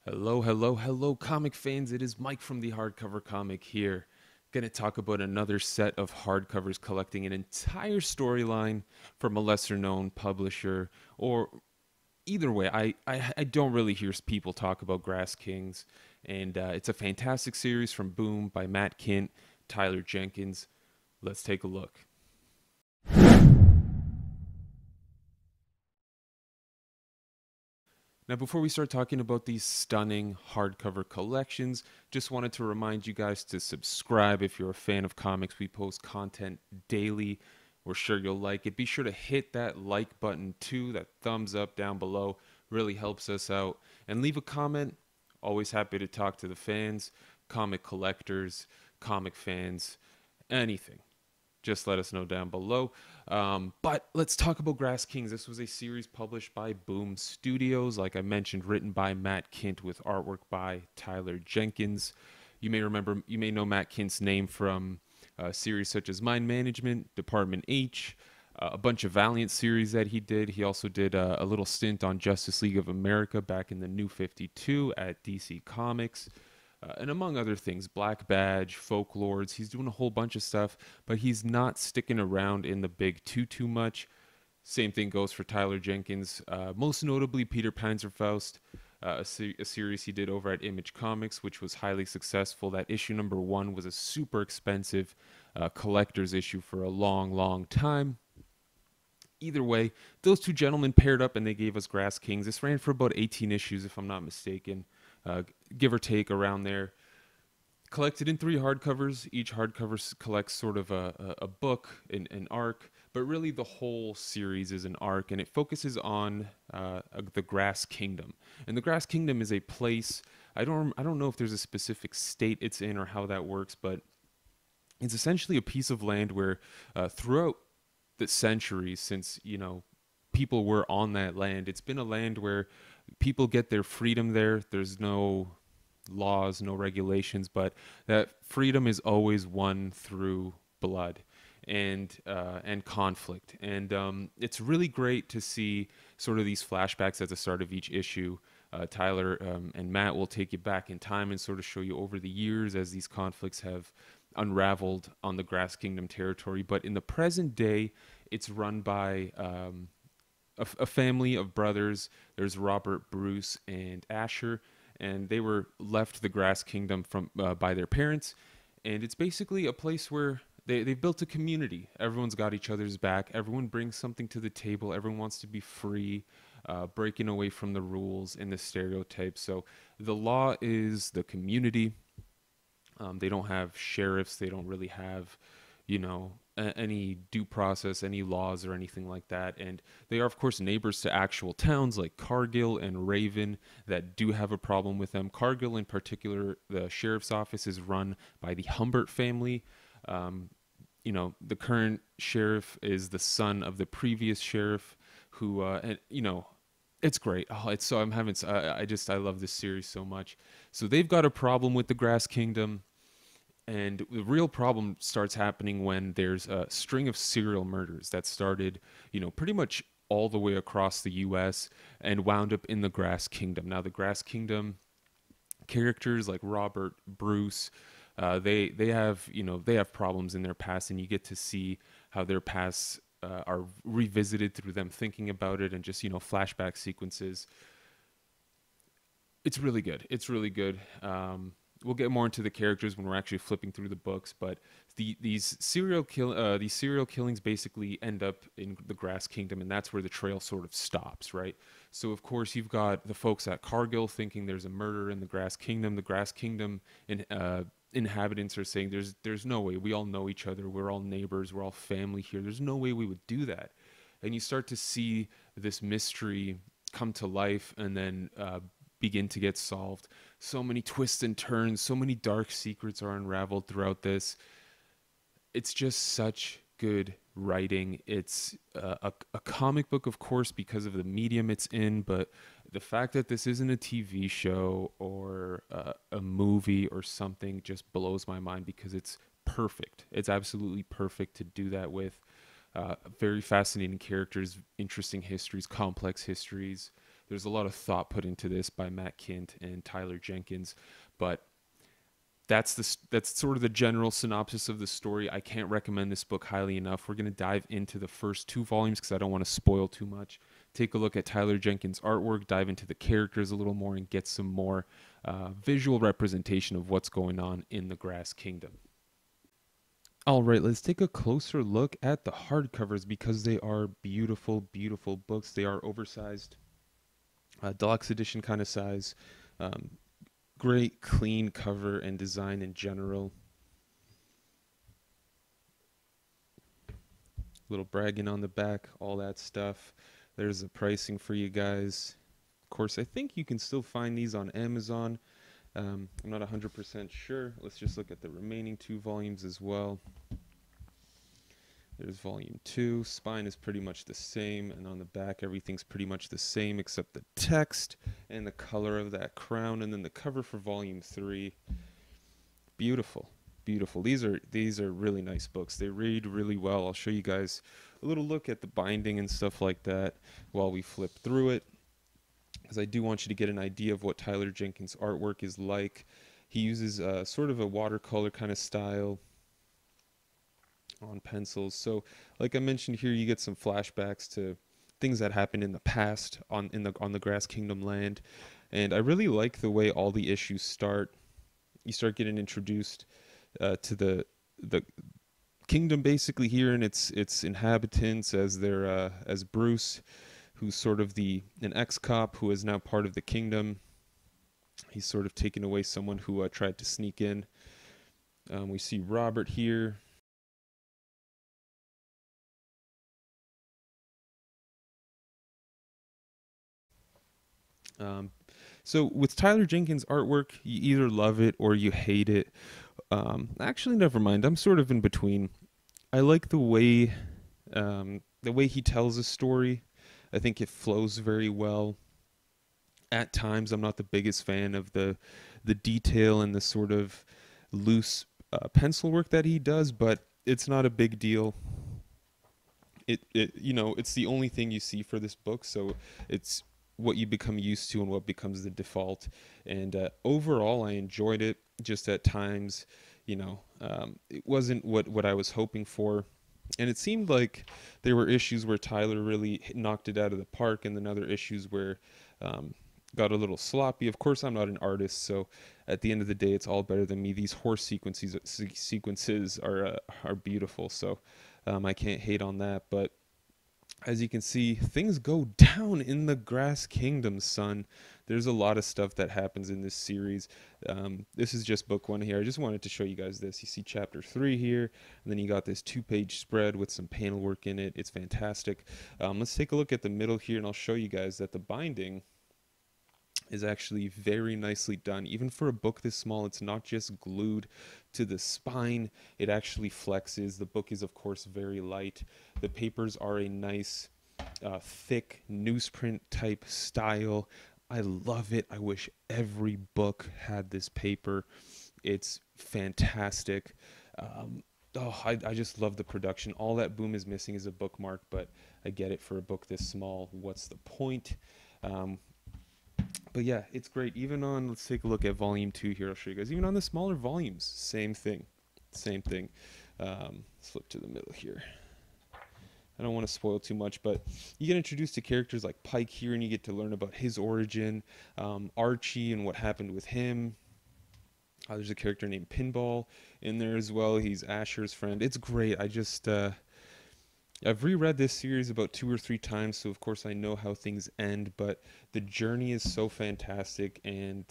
Hello, hello, hello, comic fans. It is Mike from the Hardcover Comic here. Gonna talk about another set of hardcovers collecting an entire storyline from a lesser known publisher, or either way, I don't really hear people talk about Grass Kings, and it's a fantastic series from Boom by Matt Kindt, Tyler Jenkins. Let's take a look. Now, before we start talking about these stunning hardcover collections, just wanted to remind you guys to subscribe if you're a fan of comics. We post content daily. We're sure you'll like it. Be sure to hit that like button too, that thumbs up down below. Really helps us out. And leave a comment. Always happy to talk to the fans, comic collectors, comic fans, anything, just let us know down below. But let's talk about Grass Kings. This was a series published by Boom Studios, like I mentioned, written by Matt Kindt with artwork by Tyler Jenkins. You may know Matt Kindt's name from series such as Mind Management, Department H, a bunch of Valiant series that he did. He also did a little stint on Justice League of America back in the New 52 at DC Comics. And among other things, Black Badge, Folklords. He's doing a whole bunch of stuff, but he's not sticking around in the big too much. Same thing goes for Tyler Jenkins. Most notably, Peter Panzerfaust, a series he did over at Image Comics, which was highly successful. That issue number 1 was a super expensive collector's issue for a long time. Either way, those two gentlemen paired up and they gave us Grass Kings. This ran for about 18 issues, if I'm not mistaken, give or take around there. Collected in 3 hardcovers. Each hardcover collects sort of a book, an arc, but really the whole series is an arc, and it focuses on the Grass Kingdom. And the Grass Kingdom is a place. I don't know if there's a specific state it's in or how that works, but it's essentially a piece of land where throughout the centuries since people were on that land, it's been a land where people get their freedom there. There's no laws, no regulations, but that freedom is always won through blood and conflict. And it's really great to see sort of these flashbacks at the start of each issue. Tyler and Matt will take you back in time and sort of show you over the years as these conflicts have unraveled on the Grass Kingdom territory. But in the present day, it's run by a family of brothers. There's Robert, Bruce, and Asher, and they were left the Grass Kingdom from by their parents. And it's basically a place where they've built a community. Everyone's got each other's back. Everyone brings something to the table. Everyone wants to be free, breaking away from the rules and the stereotypes. So the law is the community. They don't have sheriffs. They don't really have, any due process, any laws or anything like that. And they are, of course, neighbors to actual towns like Cargill and Raven that do have a problem with them. Cargill, in particular, the sheriff's office is run by the Humbert family. The current sheriff is the son of the previous sheriff, who, it's great. Oh, it's so I'm having. I love this series so much. So they've got a problem with the Grass Kingdom, and the real problem starts happening when there's a string of serial murders that started, pretty much all the way across the U.S. and wound up in the Grass Kingdom. Now, the Grass Kingdom characters like Robert, Bruce, they have they have problems in their past, and you get to see how their pasts are revisited through them thinking about it, and just flashback sequences. It's really good. It's really good. We'll get more into the characters when we're actually flipping through the books, but these serial killings basically end up in the Grass Kingdom, and that's where the trail sort of stops, right? So of course you've got the folks at Cargill thinking there's a murder in the Grass Kingdom. The Grass Kingdom inhabitants are saying there's no way. We all know each other. We're all neighbors. We're all family here. There's no way we would do that. And you start to see this mystery come to life, and then begin to get solved. So many twists and turns, so many dark secrets are unraveled throughout this. It's just such good writing. It's a comic book, of course, because of the medium it's in, but the fact that this isn't a TV show or a movie or something just blows my mind, because it's perfect. It's absolutely perfect to do that with. Very fascinating characters, interesting histories, complex histories. There's a lot of thought put into this by Matt Kindt and Tyler Jenkins, but that's sort of the general synopsis of the story. I can't recommend this book highly enough. We're going to dive into the first 2 volumes because I don't want to spoil too much. Take a look at Tyler Jenkins' artwork, dive into the characters a little more, and get some more visual representation of what's going on in the Grass Kingdom. All right, let's take a closer look at the hardcovers because they are beautiful, beautiful books. They are oversized, deluxe edition kind of size. Great clean cover and design in general. Little bragging on the back, all that stuff. There's the pricing for you guys. Of course, I think you can still find these on Amazon. I'm not 100% sure. Let's just look at the remaining 2 volumes as well. There's volume 2. Spine is pretty much the same, and on the back everything's pretty much the same except the text and the color of that crown, and then the cover for volume 3. Beautiful, beautiful. These are really nice books. They read really well. I'll show you guys a little look at the binding and stuff like that while we flip through it, because I do want you to get an idea of what Tyler Jenkins' artwork is like. He uses sort of a watercolor kind of style on pencils. So like I mentioned here, you get some flashbacks to things that happened in the past on the Grass Kingdom land, and I really like the way all the issues start. You start getting introduced to the kingdom basically here, and its inhabitants as their as Bruce, who's sort of an ex-cop who is now part of the kingdom. He's sort of taken away someone who tried to sneak in. We see Robert here. So with Tyler Jenkins' artwork, you either love it or you hate it. Actually, never mind. I'm sort of in between. I like the way he tells a story. I think it flows very well. At times, I'm not the biggest fan of the detail and the sort of loose pencil work that he does, but it's not a big deal. It's the only thing you see for this book, so it's what you become used to and what becomes the default. And overall, I enjoyed it. Just at times, it wasn't what I was hoping for. And it seemed like there were issues where Tyler really knocked it out of the park, and then other issues where got a little sloppy. Of course, I'm not an artist, so at the end of the day, it's all better than me. These horse sequences are beautiful, so I can't hate on that. But as you can see, things go down in the Grass Kingdom, son. There's a lot of stuff that happens in this series. This is just book 1 here. I just wanted to show you guys this. You see chapter 3 here, and then you got this 2-page spread with some panel work in it. It's fantastic. Let's take a look at the middle here, and I'll show you guys that the binding is actually very nicely done. Even for a book this small, it's not just glued to the spine. It actually flexes. The book is, of course, very light. The papers are a nice, thick newsprint type style. I love it. I wish every book had this paper. It's fantastic. I just love the production. All that boom is missing is a bookmark, but I get it for a book this small. What's the point? But yeah, it's great. Even on, let's take a look at volume 2 here. I'll show you guys. Even on the smaller volumes, same thing. Same thing. Let's flip to the middle here. I don't want to spoil too much, but you get introduced to characters like Pike here, and you get to learn about his origin, Archie and what happened with him. There's a character named Pinball in there as well. He's Asher's friend. It's great. I've reread this series about 2 or 3 times, so of course I know how things end, but the journey is so fantastic, and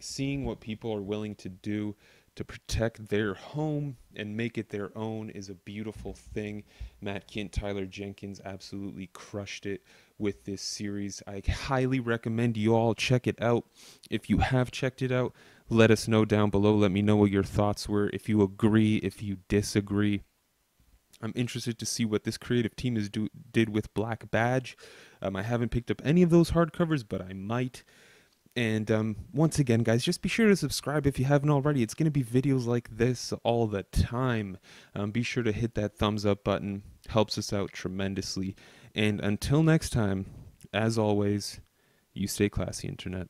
seeing what people are willing to do to protect their home and make it their own is a beautiful thing. Matt Kindt, Tyler Jenkins absolutely crushed it with this series. I highly recommend you all check it out. If you have checked it out, let us know down below. Let me know what your thoughts were, if you agree, if you disagree. I'm interested to see what this creative team did with Black Badge. I haven't picked up any of those hardcovers, but I might. And once again, guys, just be sure to subscribe if you haven't already. It's going to be videos like this all the time. Be sure to hit that thumbs up button. Helps us out tremendously. And until next time, as always, You stay classy, Internet.